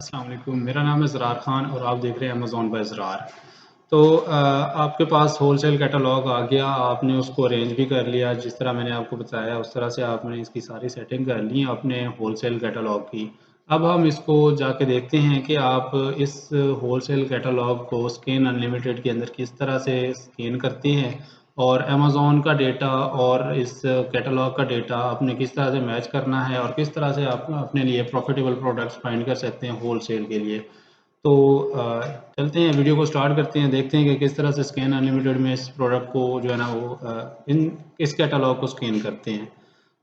अस्सलाम वालेकुम, मेरा नाम है ज़रार ख़ान और आप देख रहे हैं अमेज़ॉन बाय ज़रार। तो आपके पास होलसेल कैटलॉग आ गया, आपने उसको अरेंज भी कर लिया, जिस तरह मैंने आपको बताया उस तरह से आपने इसकी सारी सेटिंग कर ली अपने होलसेल कैटलॉग की। अब हम इसको जाके देखते हैं कि आप इस होलसेल कैटलॉग को स्कैन अनलिमिटेड के अंदर किस तरह से स्कैन करते हैं और अमेज़ॉन का डेटा और इस कैटलॉग का डेटा आपने किस तरह से मैच करना है और किस तरह से आप अपने लिए प्रॉफिटेबल प्रोडक्ट्स फाइंड कर सकते हैं होलसेल के लिए। तो चलते हैं, वीडियो को स्टार्ट करते हैं, देखते हैं कि किस तरह से स्कैन अनलिमिटेड में इस प्रोडक्ट को जो है ना वो इन इस कैटलॉग को स्कैन करते हैं।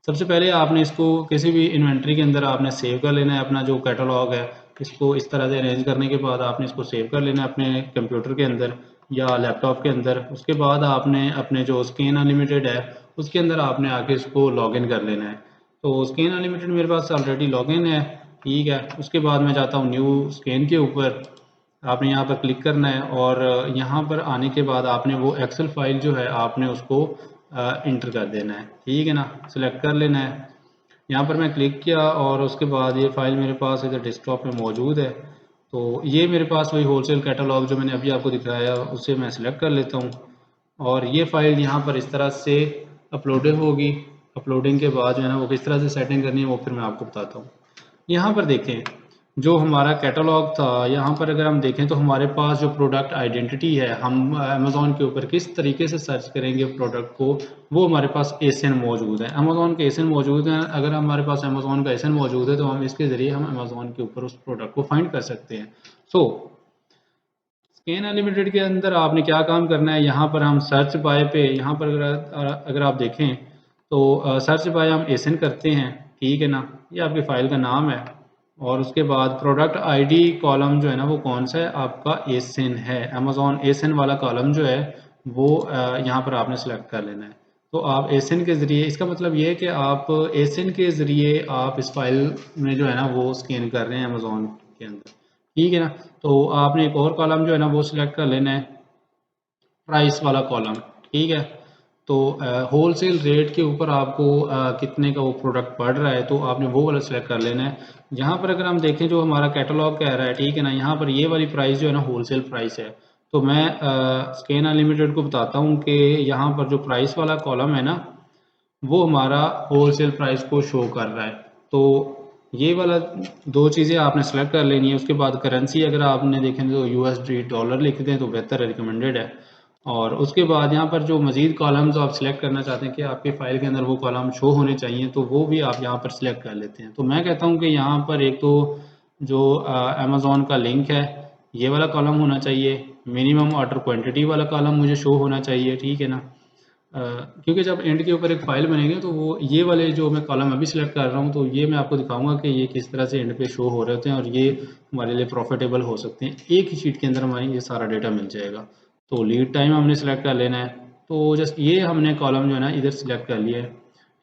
सबसे पहले आपने इसको किसी भी इन्वेंट्री के अंदर आपने सेव कर लेना है अपना जो कैटलॉग है। इसको इस तरह से अरेंज करने के बाद आपने इसको सेव कर लेना है अपने कंप्यूटर के अंदर या लैपटॉप के अंदर। उसके बाद आपने अपने जो स्कैन अनलिमिटेड है उसके अंदर आपने आके इसको लॉगिन कर लेना है। तो स्कैन अनलिमिटेड मेरे पास ऑलरेडी लॉगिन है, ठीक है। उसके बाद मैं जाता हूँ न्यू स्कैन के ऊपर, आपने यहाँ पर क्लिक करना है और यहाँ पर आने के बाद आपने वो एक्सेल फाइल जो है आपने उसको इंटर कर देना है, ठीक है ना। सिलेक्ट कर लेना है, यहाँ पर मैं क्लिक किया और उसके बाद ये फाइल मेरे पास इधर डेस्कटॉप में मौजूद है। तो ये मेरे पास वही होलसेल कैटलॉग जो मैंने अभी आपको दिखाया उसे मैं सिलेक्ट कर लेता हूँ और ये फाइल यहाँ पर इस तरह से अपलोडेड होगी। अपलोडिंग के बाद जो है ना वो किस तरह से सेटिंग करनी है वो फिर मैं आपको बताता हूँ। यहाँ पर देखें, जो हमारा कैटलॉग था यहाँ पर अगर हम देखें तो हमारे पास जो प्रोडक्ट आइडेंटिटी है, हम अमेज़ॉन के ऊपर किस तरीके से सर्च करेंगे प्रोडक्ट को, वो हमारे पास एसन मौजूद है, अमेज़ॉन के एसन मौजूद हैं। अगर हमारे पास अमेज़ॉन का एसन मौजूद है तो हम इसके ज़रिए हम अमेज़ॉन के ऊपर उस प्रोडक्ट को फाइंड कर सकते हैं। सो स्कैन अनलिमिटेड के अंदर आपने क्या काम करना है, यहाँ पर हम सर्च बाय पे यहाँ पर अगर आप देखें तो सर्च बाय हम एसन करते हैं, ठीक है ना। ये आपकी फ़ाइल का नाम है और उसके बाद प्रोडक्ट आईडी कॉलम जो है ना वो कौन सा है, आपका एसन है। अमेज़ॉन एसन वाला कॉलम जो है वो यहाँ पर आपने सेलेक्ट कर लेना है। तो आप एसन के ज़रिए, इसका मतलब ये है कि आप एसन के ज़रिए आप इस फाइल में जो है ना वो स्कैन कर रहे हैं अमेज़ॉन के अंदर, ठीक है ना। तो आपने एक और कॉलम जो है ना वो सिलेक्ट कर लेना है, प्राइस वाला कॉलम, ठीक है। तो होलसेल रेट के ऊपर आपको कितने का वो प्रोडक्ट पड़ रहा है तो आपने वो वाला सेलेक्ट कर लेना है। यहाँ पर अगर हम देखें जो हमारा कैटलॉग कह रहा है, ठीक है ना, यहाँ पर ये वाली प्राइस जो है ना होलसेल प्राइस है। तो मैं स्कैन अनलिमिटेड को बताता हूँ कि यहाँ पर जो प्राइस वाला कॉलम है ना वो हमारा होलसेल प्राइस को शो कर रहा है। तो ये वाला दो चीज़ें आपने सेलेक्ट कर लेनी है। उसके बाद करेंसी अगर आपने देखें तो यूएसडी डॉलर लिख दें तो बेहतर है, रिकमेंडेड है। और उसके बाद यहाँ पर जो मज़ीद कॉलम्स आप सिलेक्ट करना चाहते हैं कि आपकी फ़ाइल के अंदर वो कॉलम शो होने चाहिए तो वो भी आप यहाँ पर सिलेक्ट कर लेते हैं। तो मैं कहता हूँ कि यहाँ पर एक तो जो अमेज़ॉन का लिंक है ये वाला कॉलम होना चाहिए, मिनिमम ऑर्डर क्वांटिटी वाला कॉलम मुझे शो होना चाहिए, ठीक है ना। क्योंकि जब एंड के ऊपर एक फ़ाइल बनेगी तो वो ये वाले जो मैं कॉलम अभी सिलेक्ट कर रहा हूँ तो ये मैं आपको दिखाऊंगा कि ये किस तरह से एंड पे शो हो रहे होते हैं और ये हमारे लिए प्रॉफिटेबल हो सकते हैं। एक ही शीट के अंदर हमारे ये सारा डेटा मिल जाएगा। तो लीड टाइम हमने सेलेक्ट कर लेना है। तो जस्ट ये हमने कॉलम जो है ना इधर सेलेक्ट कर लिया है,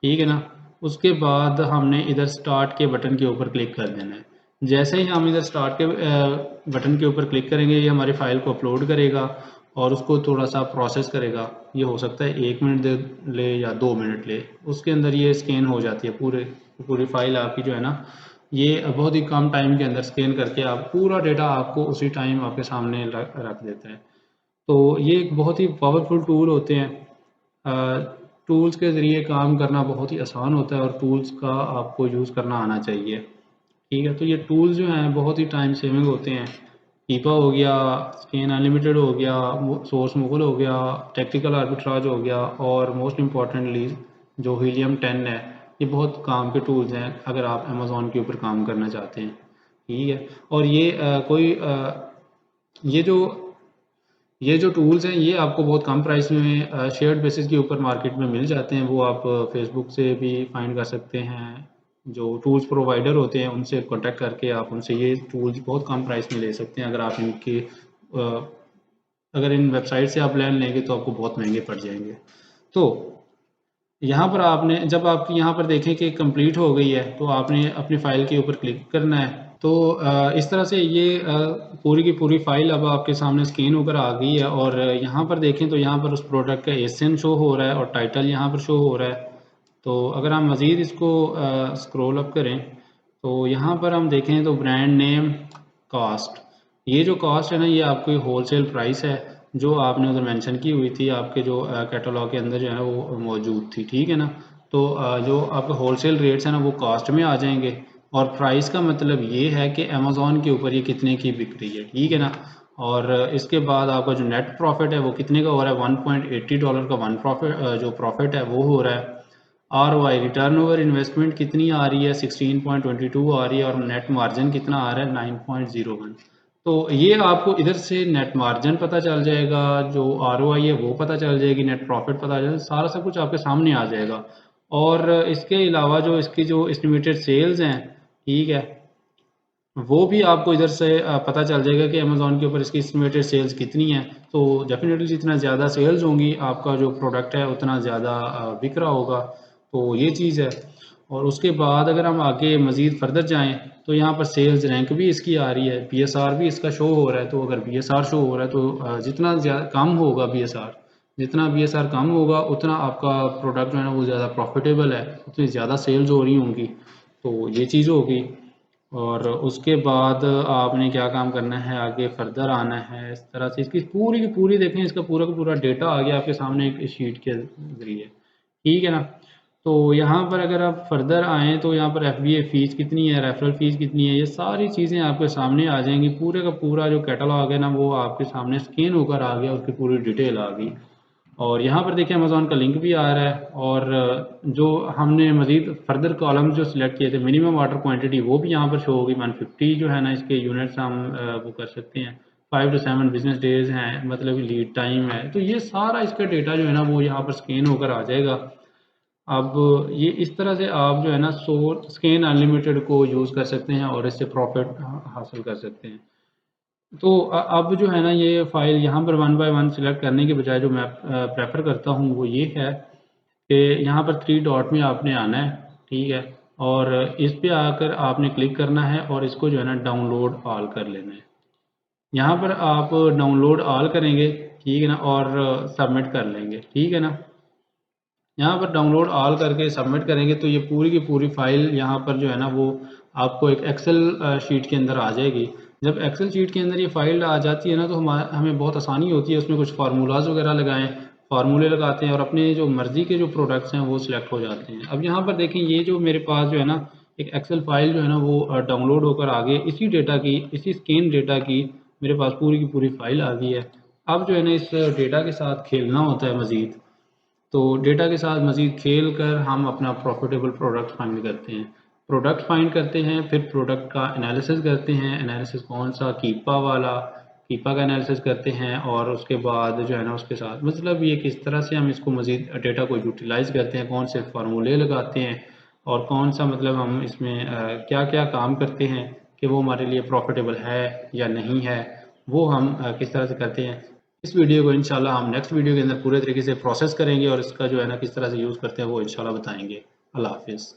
ठीक है ना। उसके बाद हमने इधर स्टार्ट के बटन के ऊपर क्लिक कर देना है। जैसे ही हम इधर स्टार्ट के बटन के ऊपर क्लिक करेंगे ये हमारी फ़ाइल को अपलोड करेगा और उसको थोड़ा सा प्रोसेस करेगा। ये हो सकता है 1 मिनट दे ले या 2 मिनट ले, उसके अंदर ये स्कैन हो जाती है पूरी फाइल आपकी जो है ना। ये बहुत ही कम टाइम के अंदर स्कैन करके आप पूरा डेटा आपको उसी टाइम आपके सामने रख देता है। तो ये एक बहुत ही पावरफुल टूल होते हैं। टूल्स के ज़रिए काम करना बहुत ही आसान होता है और टूल्स का आपको यूज़ करना आना चाहिए, ठीक है। तो ये टूल्स जो हैं बहुत ही टाइम सेविंग होते हैं। कीपा हो गया, स्कैन अनलिमिटेड हो गया, सोर्स मुगल हो गया, टैक्टिकल आर्बिट्राज हो गया और मोस्ट इम्पॉर्टेंटली जो हीलियम 10 है। ये बहुत काम के टूल्स हैं अगर आप अमेज़ॉन के ऊपर काम करना चाहते हैं, ठीक है। और ये ये जो ये जो टूल्स हैं ये आपको बहुत कम प्राइस में शेयर्ड बेसिस के ऊपर मार्केट में मिल जाते हैं। वो आप फेसबुक से भी फाइंड कर सकते हैं, जो टूल्स प्रोवाइडर होते हैं उनसे कांटेक्ट करके आप उनसे ये टूल्स बहुत कम प्राइस में ले सकते हैं। अगर आप इनके अगर इन वेबसाइट से आप प्लान लेंगे तो आपको बहुत महंगे पड़ जाएंगे। तो यहाँ पर आपने जब आपकी यहाँ पर देखें कि कंप्लीट हो गई है तो आपने अपनी फ़ाइल के ऊपर क्लिक करना है। तो इस तरह से ये पूरी की पूरी फ़ाइल अब आपके सामने स्कैन होकर आ गई है और यहाँ पर देखें तो यहाँ पर उस प्रोडक्ट का एसएन शो हो रहा है और टाइटल यहाँ पर शो हो रहा है। तो अगर हम मज़ीद इसको स्क्रॉल अप करें तो यहाँ पर हम देखें तो ब्रांड नेम कॉस्ट, ये जो कॉस्ट है ना ये आपकी होलसेल प्राइस है जो आपने उधर मेंशन की हुई थी आपके जो कैटलॉग के अंदर जो है ना वो मौजूद थी, ठीक है ना। तो जो आपके होलसेल रेट्स हैं ना वो कॉस्ट में आ जाएंगे, और प्राइस का मतलब ये है कि अमेज़ॉन के ऊपर ये कितने की बिक रही है, ठीक है ना। और इसके बाद आपका जो नेट प्रॉफिट है वो कितने का हो रहा है, $1.80 का वन प्रॉफिट जो प्रॉफिट है वो हो रहा है। ROI रिटर्न ओवर इन्वेस्टमेंट कितनी आ रही है, 16.22 आ रही है, और नेट मार्जिन कितना आ रहा है, 9.01। तो ये आपको इधर से नेट मार्जिन पता चल जाएगा, जो ROI है वो पता चल जाएगी, नेट प्रॉफिट पता चल जाएगा, सारा सब कुछ आपके सामने आ जाएगा। और इसके अलावा जो इसकी जो एस्टिमेटेड सेल्स हैं, ठीक है, वो भी आपको इधर से पता चल जाएगा कि अमेज़ॉन के ऊपर इसकी एस्टिमेटेड सेल्स कितनी है। तो डेफिनेटली जितना ज़्यादा सेल्स होंगी आपका जो प्रोडक्ट है उतना ज़्यादा बिक रहा होगा। तो ये चीज़ है। और उसके बाद अगर हम आगे मज़ीद फर्दर जाएं तो यहाँ पर सेल्स रैंक भी इसकी आ रही है, BSR भी इसका शो हो रहा है। तो अगर BSR शो हो रहा है तो जितना ज़्यादा कम होगा BSR, जितना BSR कम होगा उतना आपका प्रोडक्ट जो है ना वो ज़्यादा प्रॉफिटेबल है, उतनी ज़्यादा सेल्स हो रही होंगी। तो ये चीज़ होगी। और उसके बाद आपने क्या काम करना है, आगे फर्दर आना है। इस तरह से इसकी पूरी की पूरी देखें, इसका पूरा का पूरा डेटा आ गया आपके सामने एक शीट के ज़रिए, ठीक है ना। तो यहाँ पर अगर आप फर्दर आएँ तो यहाँ पर FBA फ़ीस कितनी है, रेफरल फ़ीस कितनी है, ये सारी चीज़ें आपके सामने आ जाएंगी। पूरे का पूरा जो कैटलॉग है ना वो आपके सामने स्कैन होकर आ गया, उसकी पूरी डिटेल आ गई। और यहाँ पर देखिए अमेज़ॉन का लिंक भी आ रहा है। और जो हमने मज़ीद फर्दर कॉलम जो सिलेक्ट किए थे, मिनिमम ऑर्डर क्वांटिटी, वो भी यहाँ पर शो होगी। 150 जो है ना इसके यूनिट्स हम वो कर सकते हैं। 5 to 7 बिजनेस डेज हैं, मतलब लीड टाइम है। तो ये सारा इसका डेटा जो है ना वो यहाँ पर स्कैन होकर आ जाएगा। अब ये इस तरह से आप जो है ना स्कैन अनलिमिटेड को यूज़ कर सकते हैं और इससे प्रॉफिट हासिल कर सकते हैं। तो अब जो है ना ये फ़ाइल यहाँ पर वन बाय वन सिलेक्ट करने के बजाय जो मैं प्रेफर करता हूँ वो ये है कि यहाँ पर 3 डॉट में आपने आना है, ठीक है। और इस पे आकर आपने क्लिक करना है और इसको जो है ना डाउनलोड ऑल कर लेना है। यहाँ पर आप डाउनलोड ऑल करेंगे, ठीक है ना, और सबमिट कर लेंगे, ठीक है ना। यहाँ पर डाउनलोड ऑल करके सबमिट करेंगे तो ये पूरी की पूरी फाइल यहाँ पर जो है ना वो आपको एक एक्सेल शीट के अंदर आ जाएगी। जब एक्सेल शीट के अंदर ये फाइल आ जाती है ना तो हमें बहुत आसानी होती है उसमें कुछ फार्मूलाज वगैरह लगाएं, फार्मूले लगाते हैं और अपने जो मर्ज़ी के जो प्रोडक्ट्स हैं वो सिलेक्ट हो जाते हैं। अब यहाँ पर देखें ये जो मेरे पास जो है ना एक एक्सेल फाइल जो है ना वो डाउनलोड होकर आ गई, इसी डेटा की, इसी स्कैन डेटा की मेरे पास पूरी की पूरी फाइल आ गई है। अब जो है ना इस डेटा के साथ खेलना होता है मज़ीद। तो डेटा के साथ मज़ीद खेल कर हम अपना प्रॉफिटेबल प्रोडक्ट फाइंड करते हैं। प्रोडक्ट फाइंड करते हैं, फिर प्रोडक्ट का एनालिसिस करते हैं। एनालिसिस कौन सा, कीपा वाला, कीपा का एनालिसिस करते हैं। और उसके बाद जो है ना उसके साथ मतलब ये किस तरह से हम इसको मज़ीद डेटा को यूटिलाइज़ करते हैं, कौन से फार्मूले लगाते हैं और कौन सा मतलब हम इसमें क्या क्या काम करते हैं कि वो हमारे लिए प्रॉफिटेबल है या नहीं है, वो हम किस तरह से करते हैं। इस वीडियो को इंशाल्लाह हम नेक्स्ट वीडियो के अंदर पूरे तरीके से प्रोसेस करेंगे और इसका जो है ना किस तरह से यूज़ करते हैं वो इंशाल्लाह बताएंगे। अल्लाह हाफिज़।